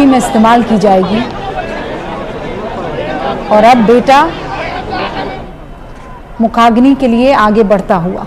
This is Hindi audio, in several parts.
में इस्तेमाल की जाएगी। और अब बेटा मुखाग्नि के लिए आगे बढ़ता हुआ।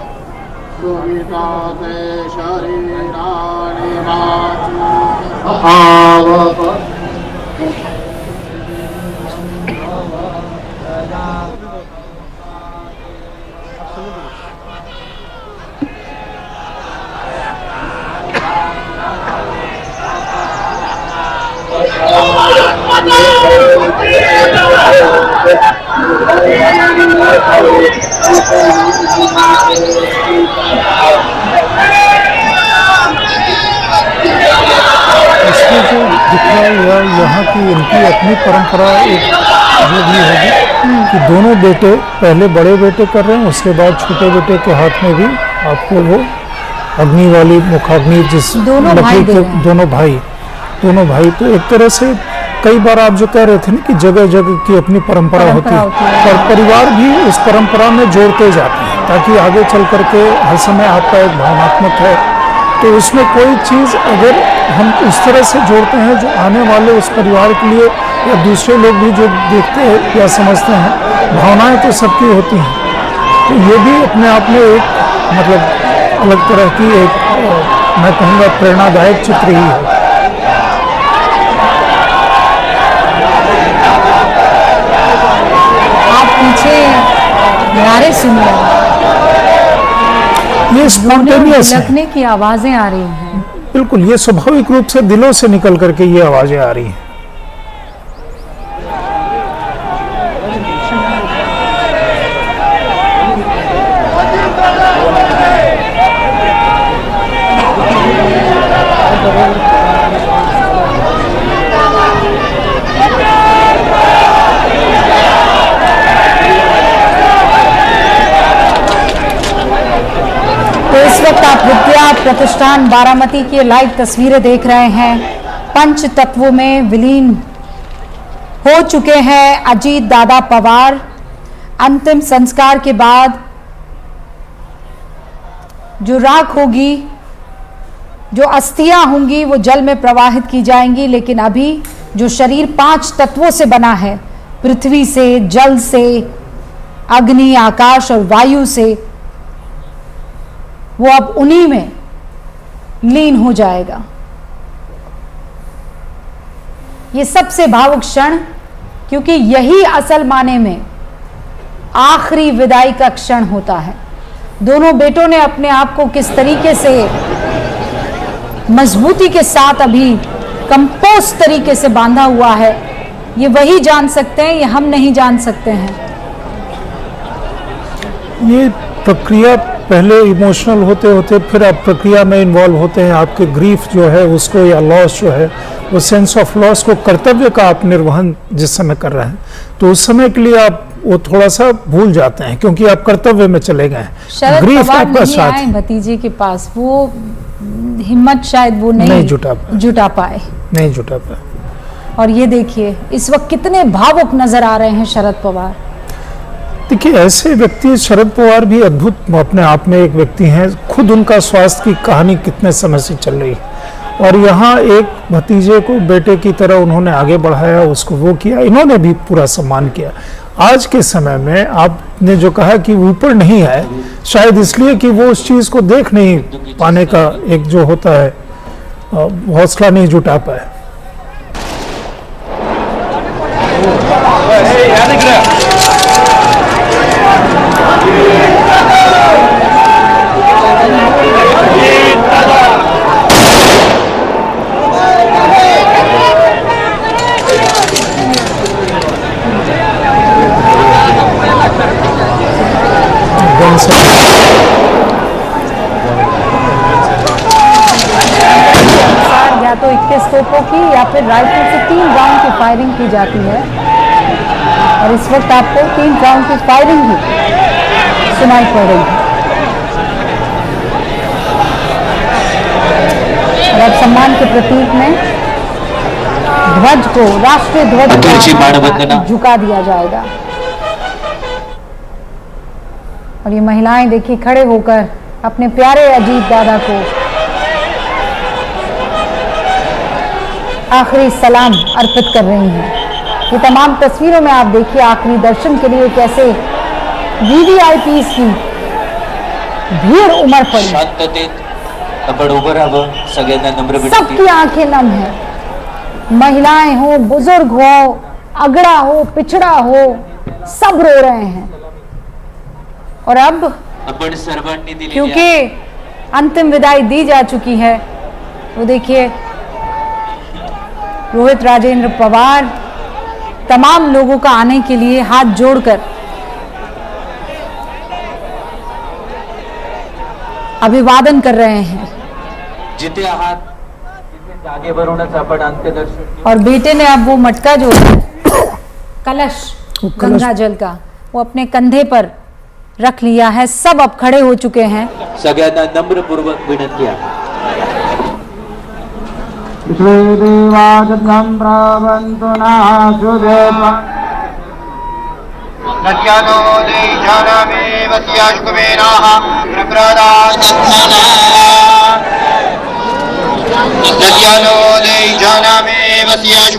इसमें जो दिख रहा है यहाँ की इनकी अपनी परंपरा एक जो भी होगी कि दोनों बेटे पहले बड़े बेटे कर रहे हैं, उसके बाद छोटे बेटे के हाथ में भी आपको वो अग्नि वाली मुखाग्नि जिस लकड़ी के दोनों भाई तो एक तरह से कई बार आप जो कह रहे थे ना कि जगह जगह की अपनी परंपरा होती है और परिवार भी उस परंपरा में जोड़ते जाते हैं ताकि आगे चल करके हर समय आपका एक भावनात्मक है तो उसमें कोई चीज़ अगर हम उस तरह से जोड़ते हैं जो आने वाले उस परिवार के लिए या दूसरे लोग भी जो देखते हैं या समझते हैं, भावनाएं तो सबकी होती हैं, तो ये भी अपने आप में एक मतलब अलग तरह की एक मैं कहूँगा प्रेरणादायक चित्र ही है। आप पीछे नारे सुन रहे हैं, ये स्पॉन्टेनियस लखने की आवाजें आ रही हैं। बिल्कुल, ये स्वाभाविक रूप से दिलों से निकल करके ये आवाजें आ रही हैं। इस वक्त आप विद्या प्रतिष्ठान बारामती की लाइव तस्वीरें देख रहे हैं। पंच तत्वों में विलीन हो चुके हैं अजीत दादा पवार। अंतिम संस्कार के बाद जो राख होगी, जो अस्थियां होंगी वो जल में प्रवाहित की जाएंगी, लेकिन अभी जो शरीर 5 तत्वों से बना है, पृथ्वी से, जल से, अग्नि, आकाश और वायु से, वो अब उन्हीं में लीन हो जाएगा। ये सबसे भावुक क्षण, क्योंकि यही असल माने में आखिरी विदाई का क्षण होता है। दोनों बेटों ने अपने आप को किस तरीके से मजबूती के साथ अभी कंपोस्ट तरीके से बांधा हुआ है, ये वही जान सकते हैं, ये हम नहीं जान सकते हैं। ये प्रक्रिया पहले इमोशनल होते होते फिर आप प्रक्रिया में इन्वॉल्व होते हैं। आपके ग्रीफ जो है उसको या लॉस जो है, वो सेंस ऑफ लॉस को, कर्तव्य का आप निर्वहन जिस समय कर रहे हैं, तो उस समय के लिए आप वो थोड़ा सा भूल जाते हैं क्योंकि आप कर्तव्य में चले गए हैं। शरद पवार नहीं आए भतीजे के पास, वो हिम्मत शायद वो नहीं जुटा पाए। और ये देखिए इस वक्त कितने भावुक नजर आ रहे हैं शरद पवार। देखिए, ऐसे व्यक्ति, शरद पवार भी अद्भुत अपने आप में एक व्यक्ति हैं। खुद उनका स्वास्थ्य की कहानी कितने समय से चल रही है और यहाँ एक भतीजे को बेटे की तरह उन्होंने आगे बढ़ाया, उसको वो किया, इन्होंने भी पूरा सम्मान किया। आज के समय में आपने जो कहा कि ऊपर नहीं है, शायद इसलिए कि वो उस चीज़ को देख नहीं पाने का एक जो होता है हौसला नहीं जुटा पाए। या तो 21 तोपों की या फिर राइफल से 3 राउंड की फायरिंग की जाती है और इस वक्त आपको 3 राउंड की फायरिंग ही सुनाई पड़ रही है। और अब सम्मान के प्रतीक में ध्वज को, राष्ट्रीय ध्वज को झुका दिया जाएगा। और ये महिलाएं देखिए खड़े होकर अपने प्यारे अजीत दादा को आखिरी सलाम अर्पित कर रही हैं। ये तमाम तस्वीरों में आप देखिए आखिरी दर्शन के लिए कैसे VVIPs की भीड़ उमड़ पड़ी। शांततेत आपण उभं राहावं, सगळ्यांना नम्र विनंती। सबकी आंखें नम है, महिलाएं हो, बुजुर्ग हो, अगड़ा हो, पिछड़ा हो, सब रो रहे हैं। और अब आपण सर्वांनी दिलेल्या क्योंकि अंतिम विदाई दी जा चुकी है, वो देखिए रोहित राजेंद्र पवार तमाम लोगों का आने के लिए हाथ जोड़कर अभिवादन कर रहे हैं। जिथे आहात तिथे जागेवरूनच आपण अंत्यदर्शन और बेटे ने अब वो मटका जो है कलश वो कलश- गंगा जल का वो अपने कंधे पर रख लिया है। सब अब खड़े हो चुके हैं। सगळ्यांना नम्रपूर्वक विनंती आहे। नद्यानो देशानामेव